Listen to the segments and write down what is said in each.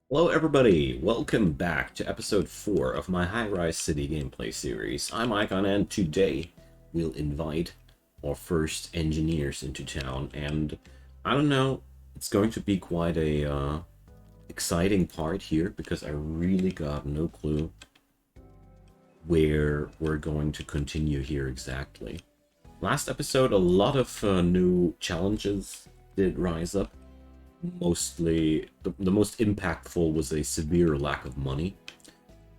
Hello everybody, welcome back to episode 4 of my High-Rise City gameplay series. I'm Icon and today we'll invite our first engineers into town and I don't know, it's going to be quite a exciting part here because I really got no clue where we're going to continue here exactly. Last episode a lot of new challenges did rise up. Mostly the most impactful was a severe lack of money.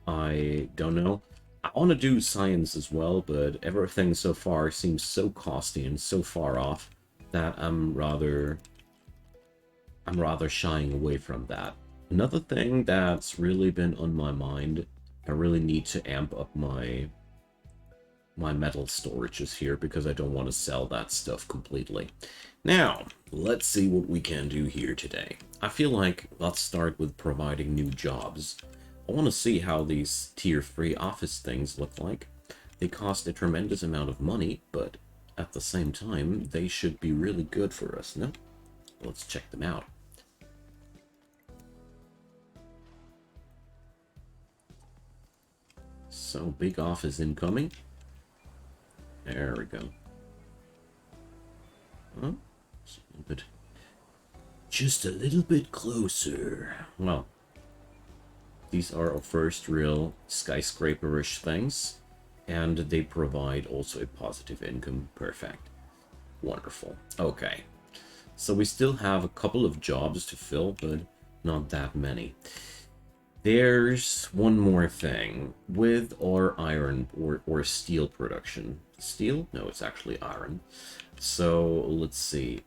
I don't know. I want to do science as well, but everything so far seems so costly and so far off that I'm rather shying away from that. Another thing that's really been on my mind, I really need to amp up my metal storages here because I don't want to sell that stuff completely. Now, let's see what we can do here today. I feel like let's start with providing new jobs. I want to see how these tier 3 office things look like. They cost a tremendous amount of money, but at the same time, they should be really good for us, no? Let's check them out. So, big office incoming. There we go. Huh? Just a little bit closer. Well, these are our first real skyscraper-ish things, and they provide also a positive income. Perfect. Wonderful. Okay. So we still have a couple of jobs to fill, but not that many. There's one more thing. With our iron or steel production. Steel? No, it's actually iron. So let's see.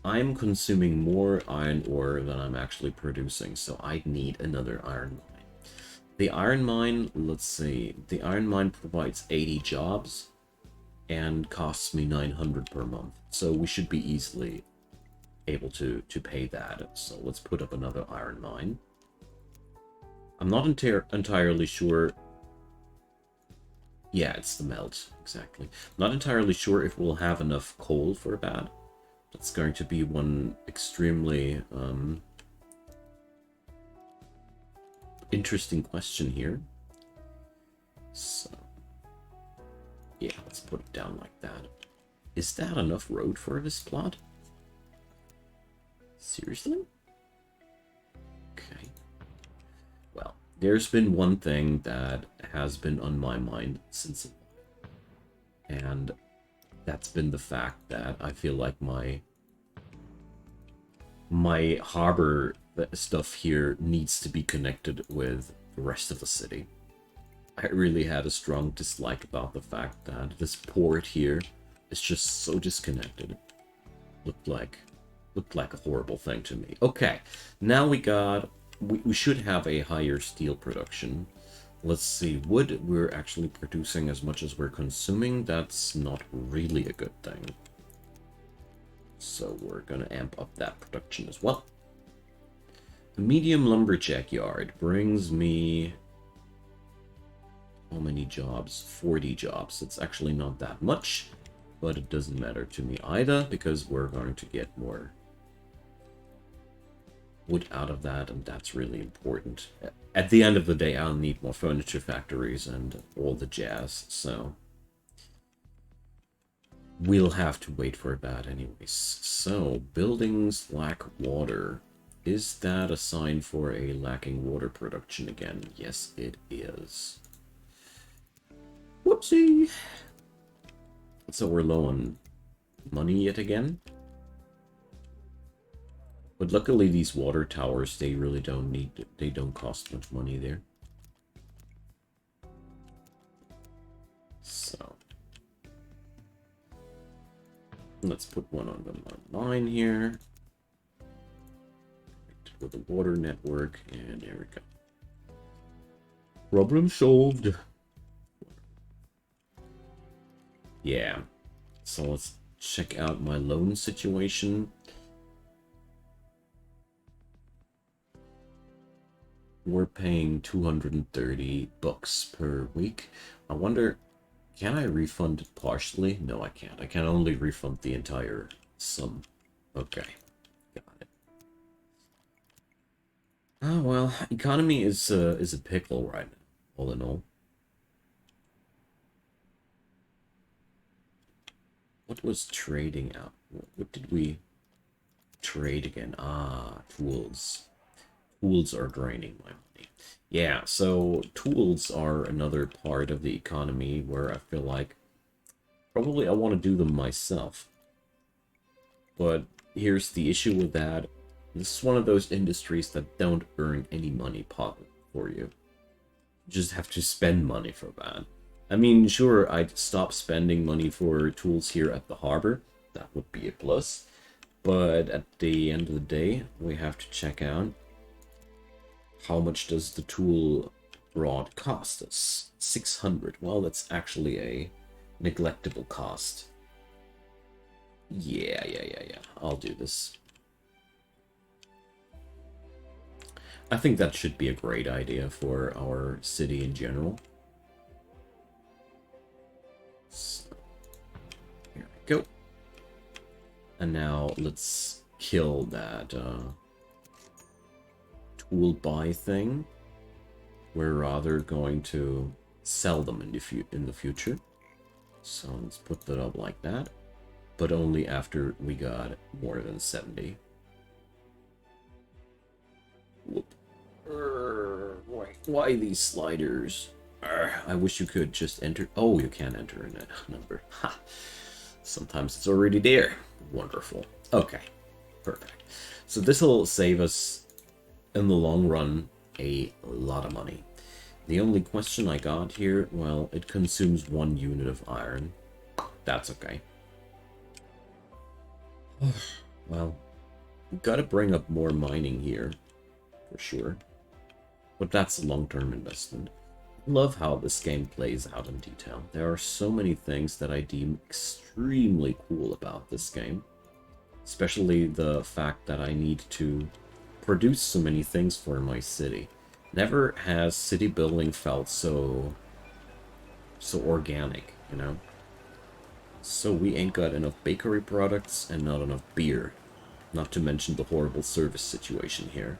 I'm consuming more iron ore than I'm actually producing, so I need another iron mine. The iron mine, let's see, the iron mine provides 80 jobs and costs me 900 per month, so we should be easily able to pay that. So let's put up another iron mine. I'm not entirely sure. Yeah, it's the melt, exactly. Not entirely sure if we'll have enough coal for that. That's going to be one extremely interesting question here. So, yeah, let's put it down like that. Is that enough road for this plot? Seriously? Okay. Well, there's been one thing that has been on my mind since, and that's been the fact that I feel like my harbor stuff here needs to be connected with the rest of the city. I really had a strong dislike about the fact that this port here is just so disconnected. Looked like a horrible thing to me. Okay, now we should have a higher steel production. Let's see, wood, we're actually producing as much as we're consuming. That's not really a good thing. So we're gonna amp up that production as well. The medium lumberjack yard brings me how many jobs? 40 jobs. It's actually not that much, but it doesn't matter to me either because we're going to get more wood out of that, and that's really important. At the end of the day, I'll need more furniture factories and all the jazz, so we'll have to wait for that anyways. So, buildings lack water. Is that a sign for a lacking water production again? Yes, it is. Whoopsie! So we're low on money yet again. But luckily these water towers, they really they don't cost much money there. So let's put one on the line here. With the water network, and there we go. Problem solved. Yeah. So let's check out my loan situation. We're paying 230 bucks per week. I wonder, can I refund it partially? No, I can't. I can only refund the entire sum. Okay, got it. Oh, well, economy is a pickle right now, all in all. What was trading out? What did we trade again? Ah, tools. Tools are draining my money. Yeah, so tools are another part of the economy where I feel like probably I want to do them myself. But here's the issue with that. This is one of those industries that don't earn any money for you. You just have to spend money for that. I mean, sure, I'd stop spending money for tools here at the harbor. That would be a plus. But at the end of the day, we have to check out how much does the tool rod cost us? 600. Well, that's actually a neglectable cost. Yeah. I'll do this. I think that should be a great idea for our city in general. So, here we go. And now let's kill that tool buy thing. We're rather going to sell them in the future. So let's put that up like that. But only after we got more than 70. Whoop. Why these sliders? I wish you could just enter. Oh, you can enter in a number. Ha! Sometimes it's already there. Wonderful. Okay, perfect. So this will save us, in the long run, a lot of money. The only question I got here, well, it consumes 1 unit of iron. That's okay. Well, gotta bring up more mining here, for sure. But that's a long-term investment. Love how this game plays out in detail. There are so many things that I deem extremely cool about this game. Especially the fact that I need to produce so many things for my city. Never has city building felt so organic, you know? So we ain't got enough bakery products and not enough beer. Not to mention the horrible service situation here.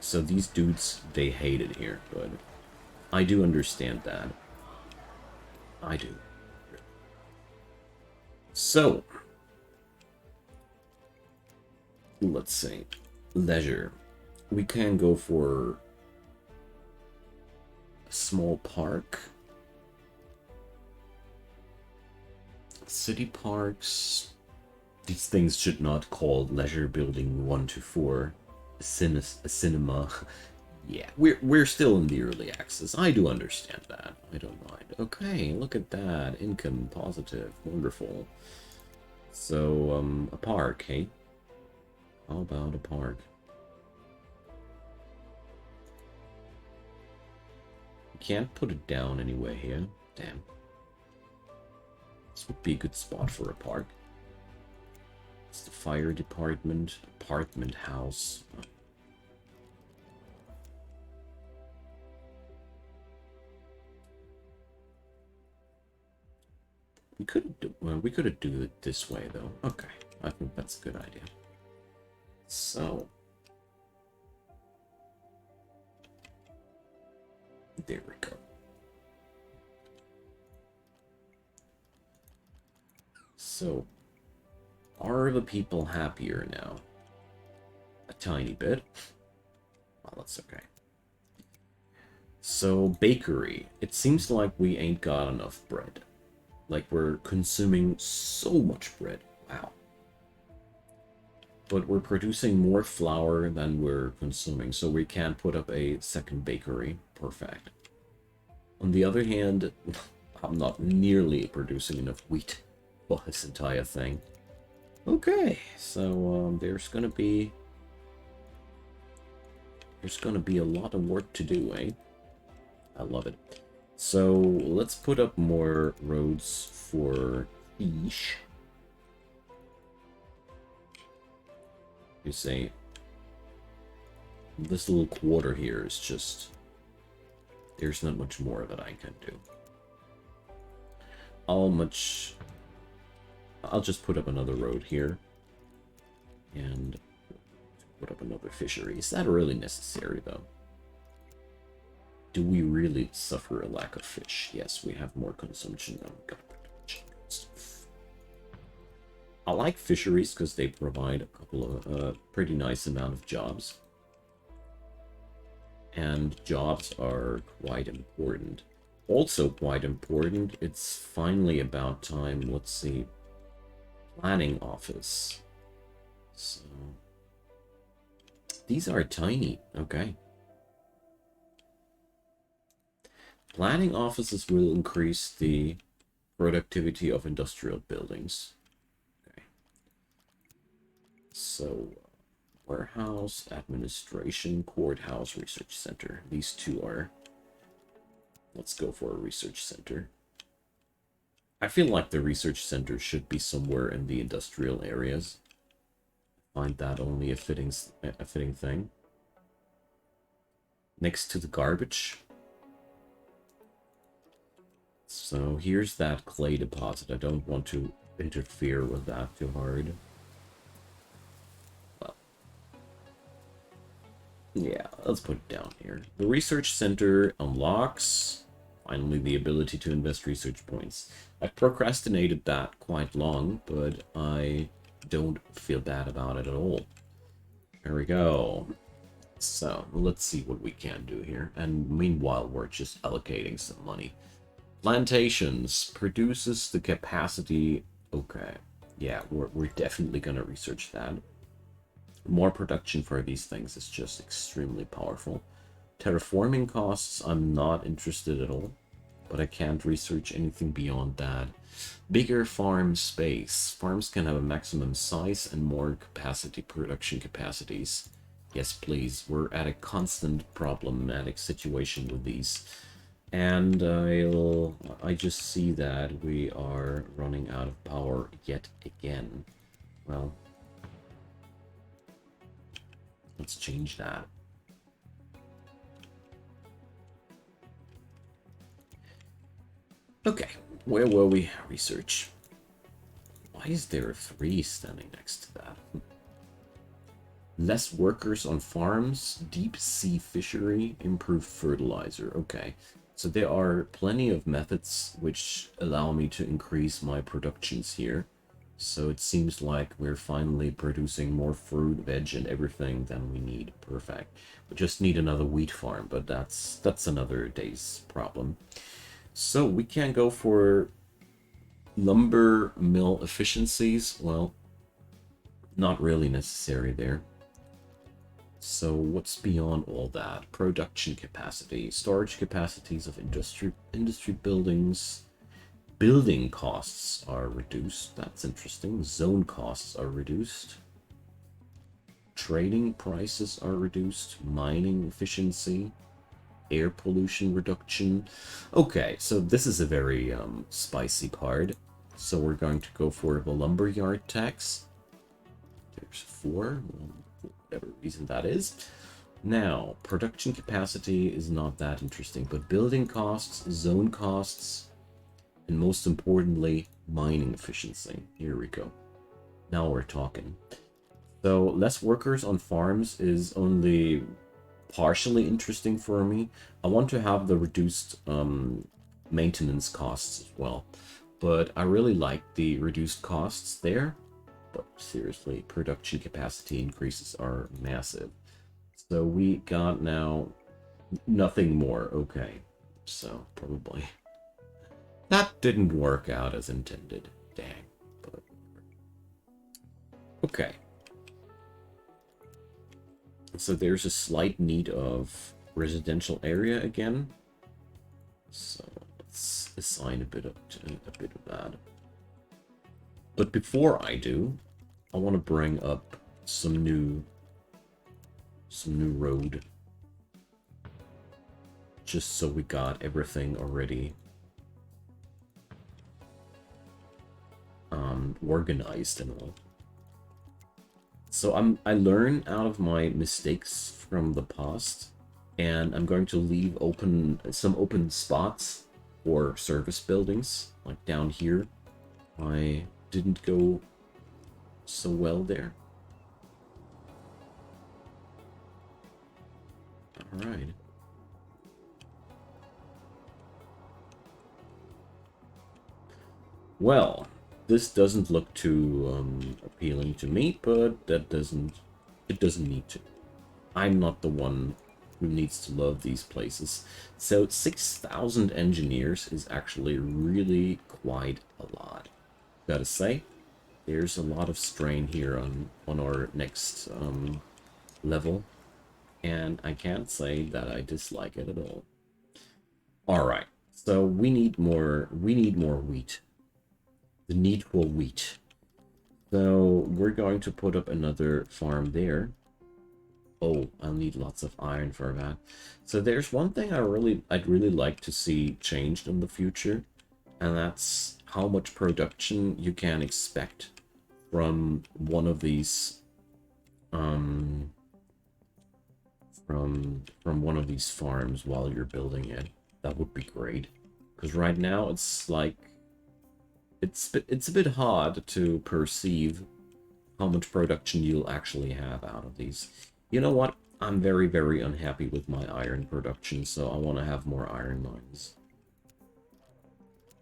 So these dudes, they hate it here, but I do understand that. I do. So, let's see. Leisure. We can go for a small park. City parks. These things should not call leisure building 1 to 4 a cinema. Yeah, we're still in the early access. I do understand that. I don't mind. Okay, look at that. Income positive. Wonderful. So, a park, hey? How about a park? You can't put it down anyway here. Damn. This would be a good spot for a park. It's the fire department, apartment house. We could do it this way though. Okay, I think that's a good idea. So there we go. So are the people happier now? A tiny bit. Well, that's okay. So bakery. It seems like we ain't got enough bread. Like we're consuming so much bread. Wow. But we're producing more flour than we're consuming, so we can't put up a second bakery. Perfect. On the other hand, I'm not nearly producing enough wheat for this entire thing. Okay, so there's gonna be a lot of work to do, eh? I love it. So let's put up more roads for fish. You say this little quarter here is just, there's not much more that I can do. I'll just put up another road here and Put up another fishery. Is that really necessary, though? Do we really suffer a lack of fish? Yes, we have more consumption than we got production. I like fisheries because they provide a couple of pretty nice amount of jobs. And jobs are quite important. Also quite important, it's finally about time, let's see, planning office. So, these are tiny, okay. Planning offices will increase the productivity of industrial buildings. Okay. So, warehouse, administration, courthouse, research center. These two are... Let's go for a research center. I feel like the research center should be somewhere in the industrial areas. Find that only a fitting thing. Next to the garbage. So here's that clay deposit. I don't want to interfere with that too hard. Well, yeah, let's put it down here. The research center unlocks finally the ability to invest research points. I procrastinated that quite long, but I don't feel bad about it at all. There we go. So let's see what we can do here. And meanwhile, we're just allocating some money. Plantations produces the capacity. Okay, yeah, we're definitely gonna research that. More production for these things is just extremely powerful. Terraforming costs, I'm not interested at all, but I can't research anything beyond that. Bigger farm space. Farms can have a maximum size and more capacity, production capacities. Yes, please. We're at a constant problematic situation with these. And I just see that we are running out of power yet again. Well, let's change that. Okay, where were we? Research. Why is there a 3 standing next to that? Less workers on farms, deep sea fishery, improved fertilizer. Okay, so there are plenty of methods which allow me to increase my productions here. So it seems like we're finally producing more fruit, veg, and everything than we need. Perfect. We just need another wheat farm, but that's another day's problem. So we can go for lumber mill efficiencies. Well, not really necessary there. So what's beyond all that? Production capacity, storage capacities of industry buildings. Building costs are reduced. That's interesting. Zone costs are reduced. Trading prices are reduced. Mining efficiency. Air pollution reduction. Okay, so this is a very spicy part. So we're going to go for the lumberyard tax. There's 4. Whatever reason that is. Now, production capacity is not that interesting, but building costs, zone costs, and most importantly, mining efficiency. Here we go. Now we're talking. So, less workers on farms is only partially interesting for me. I want to have the reduced maintenance costs as well. But I really like the reduced costs there. But seriously, production capacity increases are massive. So we got now nothing more. Okay, so probably that didn't work out as intended. Dang. But okay. So there's a slight need of residential area again. So let's assign a bit of that. But before I do, I want to bring up some new road. Just so we got everything already organized and all. So I learn out of my mistakes from the past, and I'm going to leave some open spots for service buildings, like down here. I didn't go so well there. Alright. Well, this doesn't look too appealing to me, but it doesn't need to. I'm not the one who needs to love these places. So 6,000 engineers is actually really quite a lot. Gotta say, there's a lot of strain here on our next level, and I can't say that I dislike it at all. All right, so we need more wheat. The needful wheat. So we're going to put up another farm there. Oh, I'll need lots of iron for that. So there's one thing I'd really like to see changed in the future, and that's how much production you can expect from one of these from one of these farms while you're building it. That would be great. Because right now it's like it's a bit hard to perceive how much production you'll actually have out of these. You know what? I'm very, very unhappy with my iron production, so I want to have more iron mines.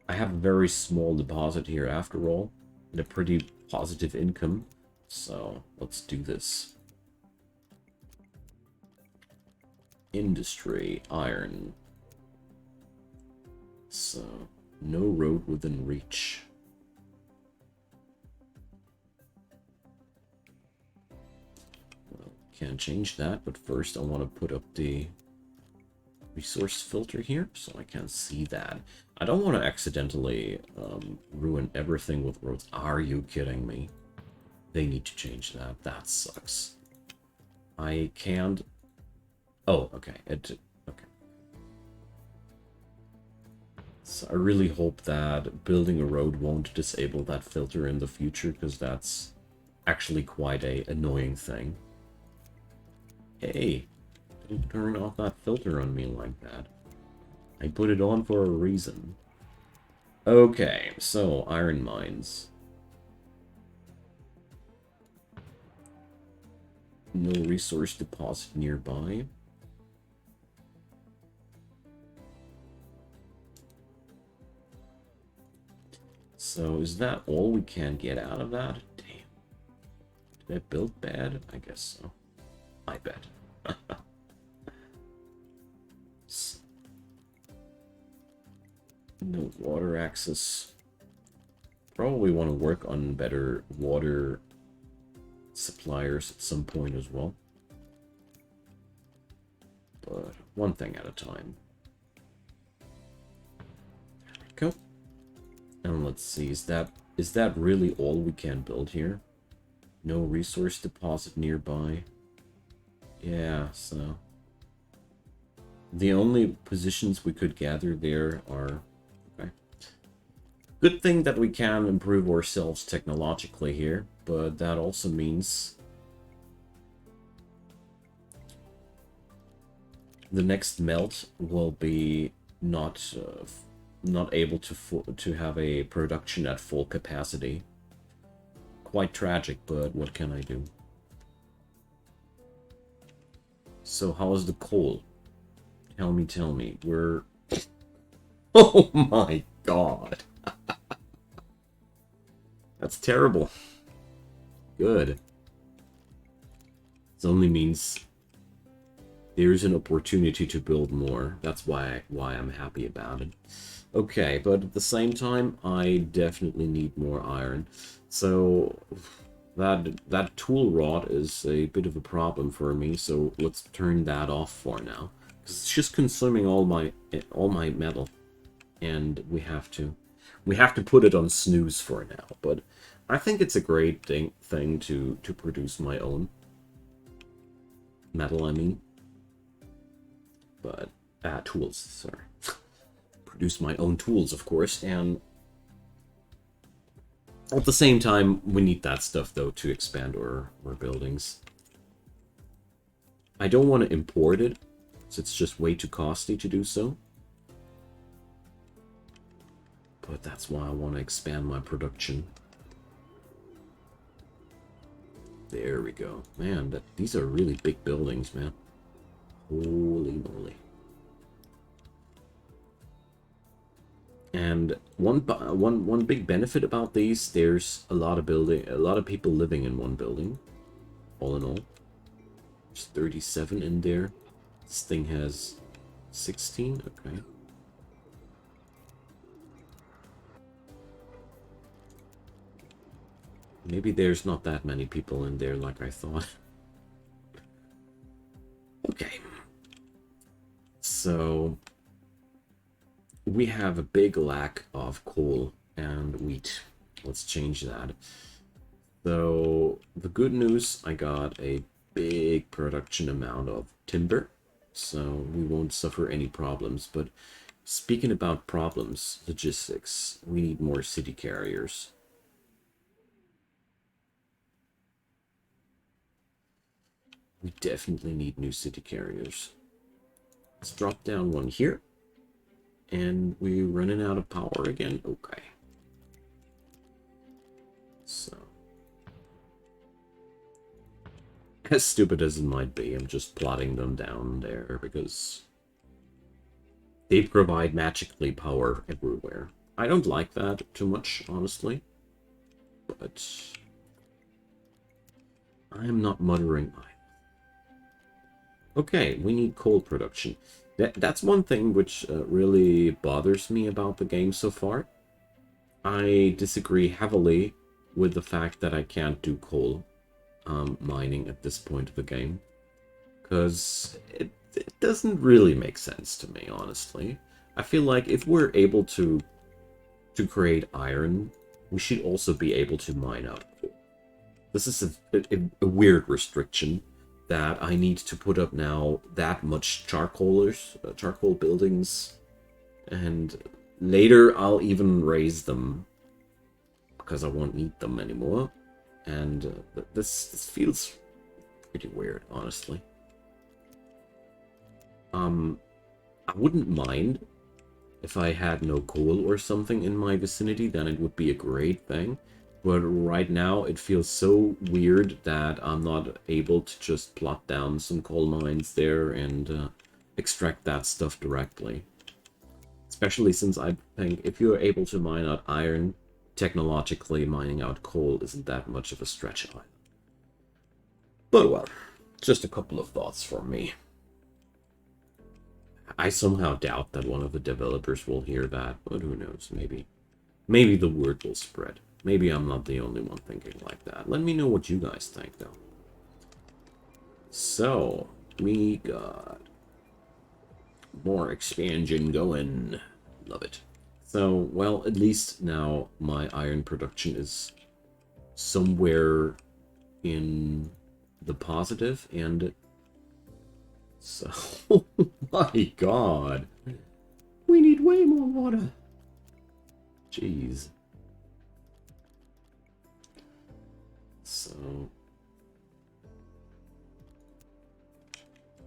I have a very small deposit here after all, and a pretty positive income, so let's do this. Industry, iron. So, no road within reach. Well, can't change that, but first I want to put up the resource filter here so I can see that. I don't want to accidentally ruin everything with roads. Are you kidding me? They need to change that. That sucks. I can't... Oh, okay. Okay. So I really hope that building a road won't disable that filter in the future, because that's actually quite a annoying thing. Hey, don't turn off that filter on me like that. I put it on for a reason. Okay, so iron mines. No resource deposit nearby. So is that all we can get out of that? Damn. Did I build bad? I guess so. I bet. No water access. Probably want to work on better water suppliers at some point as well. But one thing at a time. There we go. And let's see, is that really all we can build here? No resource deposit nearby. Yeah, so the only positions we could gather there are... Okay. Good thing that we can improve ourselves technologically here, but that also means the next melt will be not able to have a production at full capacity. Quite tragic, but what can I do? So how is the coal? Tell me. We're... Oh my god. That's terrible. Good. This only means there's an opportunity to build more. That's why I'm happy about it. Okay, but at the same time, I definitely need more iron. So that tool rod is a bit of a problem for me, so let's turn that off for now. Because it's just consuming all my metal. And we have to put it on snooze for now. But I think it's a great thing to produce my own metal, I mean. But tools, sorry. Produce my own tools, of course, and at the same time, we need that stuff, though, to expand our buildings. I don't want to import it, so it's just way too costly to do so. But that's why I want to expand my production. There we go. Man, these are really big buildings, man. Holy And one big benefit about these, there's a lot of people living in one building. All in all, there's 37 in there. This thing has 16. Okay. Maybe there's not that many people in there like I thought. Okay. So we have a big lack of coal and wheat. Let's change that. So the good news, I got a big production amount of timber, so we won't suffer any problems. But speaking about problems, logistics, we need more city carriers. We definitely need new city carriers. Let's drop down one here. And we're running out of power again. Okay. So, as stupid as it might be, I'm just plotting them down there because they provide magically power everywhere. I don't like that too much, honestly. But I am not muttering either. Okay, we need coal production. That's one thing which really bothers me about the game so far. I disagree heavily with the fact that I can't do coal mining at this point of the game. Because it doesn't really make sense to me, honestly. I feel like if we're able to create iron, we should also be able to mine out coal. This is a weird restriction that I need to put up now that much charcoal buildings, and later I'll even raise them because I won't need them anymore. And this feels pretty weird, honestly. I wouldn't mind if I had no coal or something in my vicinity, then it would be a great thing. But right now, it feels so weird that I'm not able to just plot down some coal mines there and extract that stuff directly. Especially since I think if you're able to mine out iron, technologically mining out coal isn't that much of a stretch either. But well, just a couple of thoughts from me. I somehow doubt that one of the developers will hear that, but who knows, maybe. Maybe the word will spread. Maybe I'm not the only one thinking like that. Let me know what you guys think, though. So, we got more expansion going. Love it. So, well, at least now my iron production is somewhere in the positive, and so, oh my god. We need way more water. Jeez. So,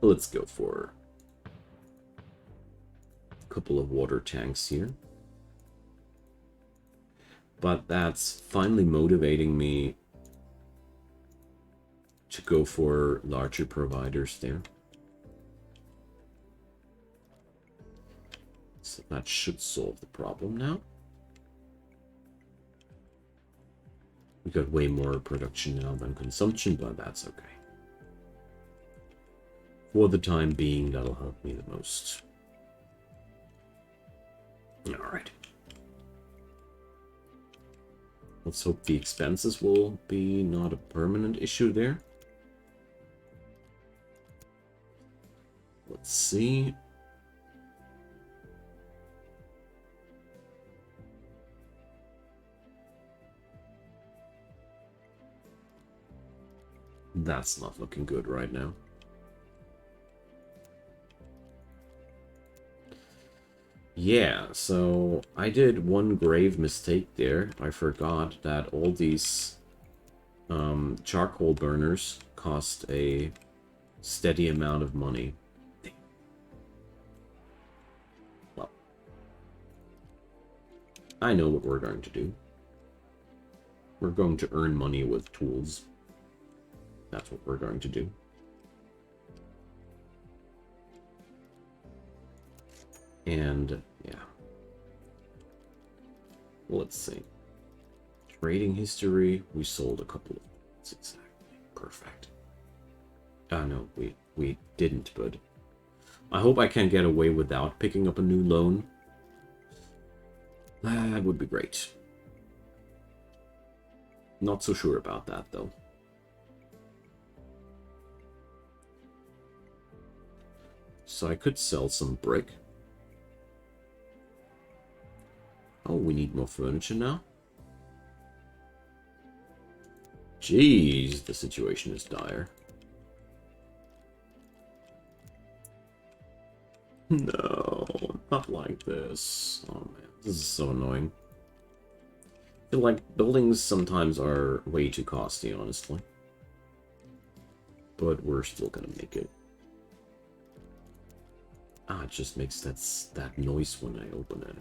let's go for a couple of water tanks here. But that's finally motivating me to go for larger providers there. So that should solve the problem now. We got way more production now than consumption, but that's okay. For the time being, that'll help me the most. Alright. Let's hope the expenses will be not a permanent issue there. Let's see. That's not looking good right now. Yeah, so I did one grave mistake there. I forgot that all these charcoal burners cost a steady amount of money. Well, I know what we're going to do. We're going to earn money with tools. That's what we're going to do. And, yeah. Let's see. Trading history, we sold a couple of things exactly. Perfect. No, we didn't, but I hope I can get away without picking up a new loan. That would be great. Not so sure about that, though. So I could sell some brick. Oh, we need more furniture now. Jeez, the situation is dire. No, not like this. Oh man, this is so annoying. I feel like buildings sometimes are way too costly, honestly. But we're still gonna make it. Ah, it just makes that noise when I open it.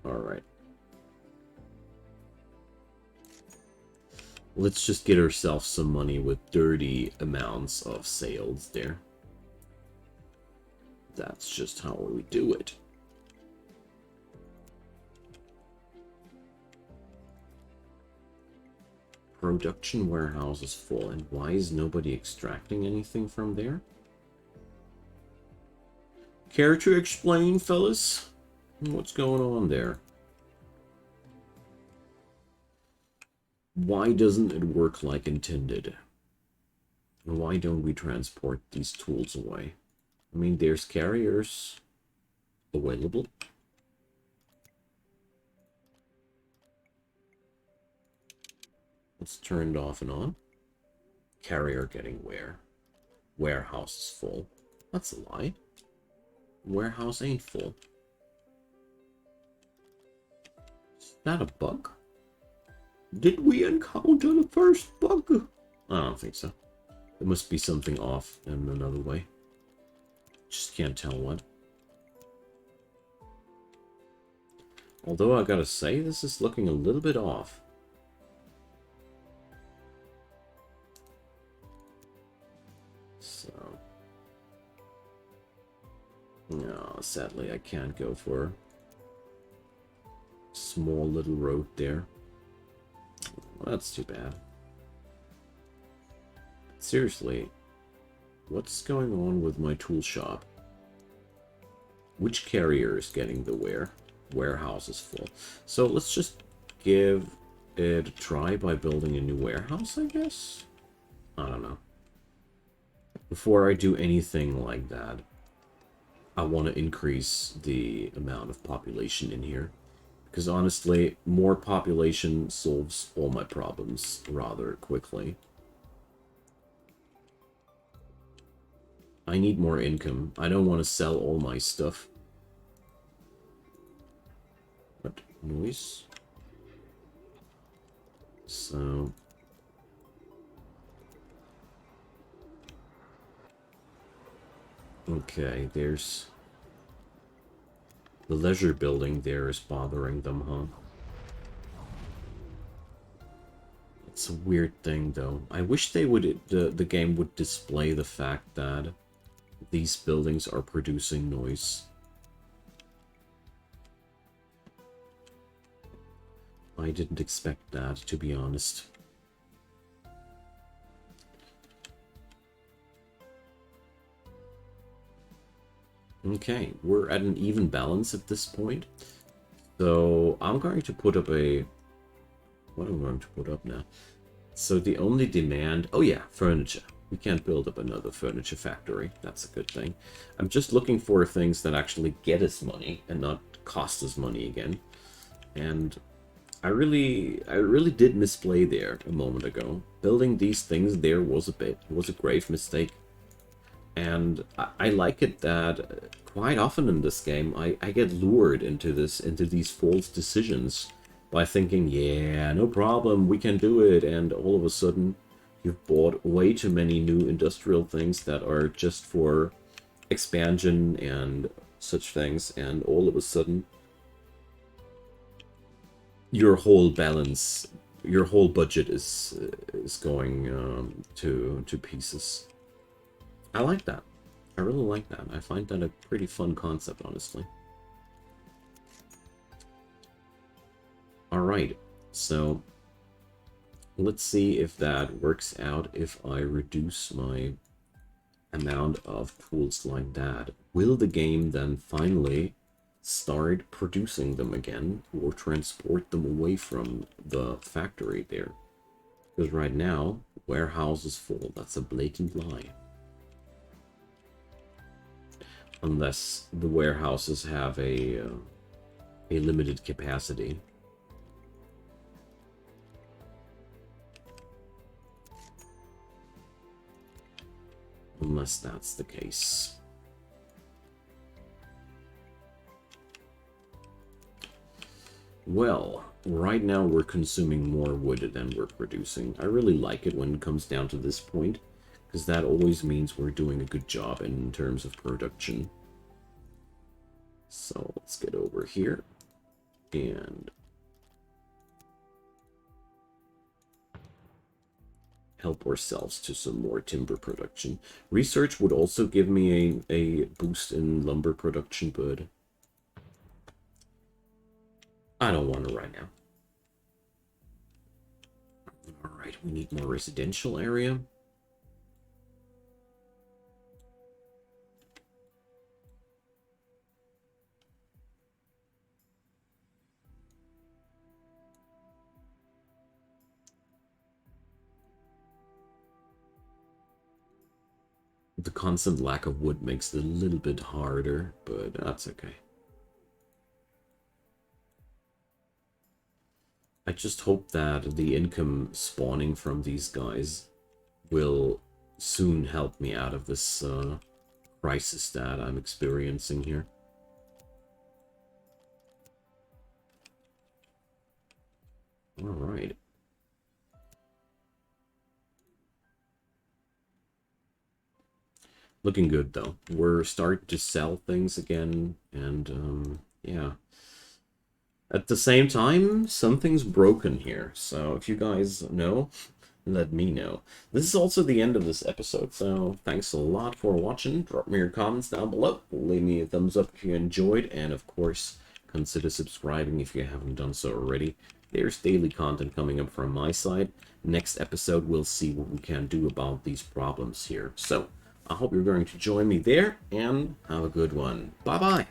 Alright. Let's just get ourselves some money with dirty amounts of sales there. That's just how we do it. Production warehouse is full, and why is nobody extracting anything from there? Care to explain, fellas? What's going on there? Why doesn't it work like intended? Why don't we transport these tools away? I mean, there's carriers available. Let's turn it off and on. Carrier getting where? Warehouse is full. That's a lie. Warehouse ain't full. Is that a bug? Did we encounter the first bug? I don't think so. There must be something off in another way. Just can't tell what. Although I gotta say, this is looking a little bit off. So... no, sadly I can't go for a small little road there. Well, that's too bad. Seriously, what's going on with my tool shop? Which carrier is getting the where? Warehouse is full. So let's just give it a try by building a new warehouse, I guess? I don't know. Before I do anything like that, I want to increase the amount of population in here. Because honestly, more population solves all my problems rather quickly. I need more income. I don't want to sell all my stuff. What? Noise? So... okay, there's... the leisure building there is bothering them, huh? It's a weird thing, though. I wish they would... the game would display the fact that these buildings are producing noise. I didn't expect that, to be honest. Okay, we're at an even balance at this point. So I'm going to put up a... what am I going to put up now? So the only demand... oh yeah, furniture. We can't build up another furniture factory. That's a good thing. I'm just looking for things that actually get us money and not cost us money again. And I really did misplay there a moment ago. Building these things there was a grave mistake. And I like it that quite often in this game I get lured into these false decisions by thinking, yeah, no problem, we can do it, and all of a sudden you've bought way too many new industrial things that are just for expansion and such things, and all of a sudden your whole balance, your whole budget is going to pieces. I like that. I really like that. I find that a pretty fun concept, honestly. Alright, so let's see if that works out if I reduce my amount of pools like that. Will the game then finally start producing them again or transport them away from the factory there? Because right now, warehouse is full. That's a blatant lie. Unless the warehouses have a limited capacity. Unless that's the case. Well, right now we're consuming more wood than we're producing. I really like it when it comes down to this point, because that always means we're doing a good job in terms of production. So let's get over here and help ourselves to some more timber production. Research would also give me a boost in lumber production, but I don't want it right now. Alright, we need more residential area. The constant lack of wood makes it a little bit harder, but that's okay. I just hope that the income spawning from these guys will soon help me out of this crisis that I'm experiencing here. Alright. Looking good, though. We're starting to sell things again, and, yeah. At the same time, something's broken here, so if you guys know, let me know. This is also the end of this episode, so thanks a lot for watching. Drop me your comments down below. Leave me a thumbs up if you enjoyed, and of course, consider subscribing if you haven't done so already. There's daily content coming up from my side. Next episode, we'll see what we can do about these problems here. So, I hope you're going to join me there, and have a good one. Bye-bye!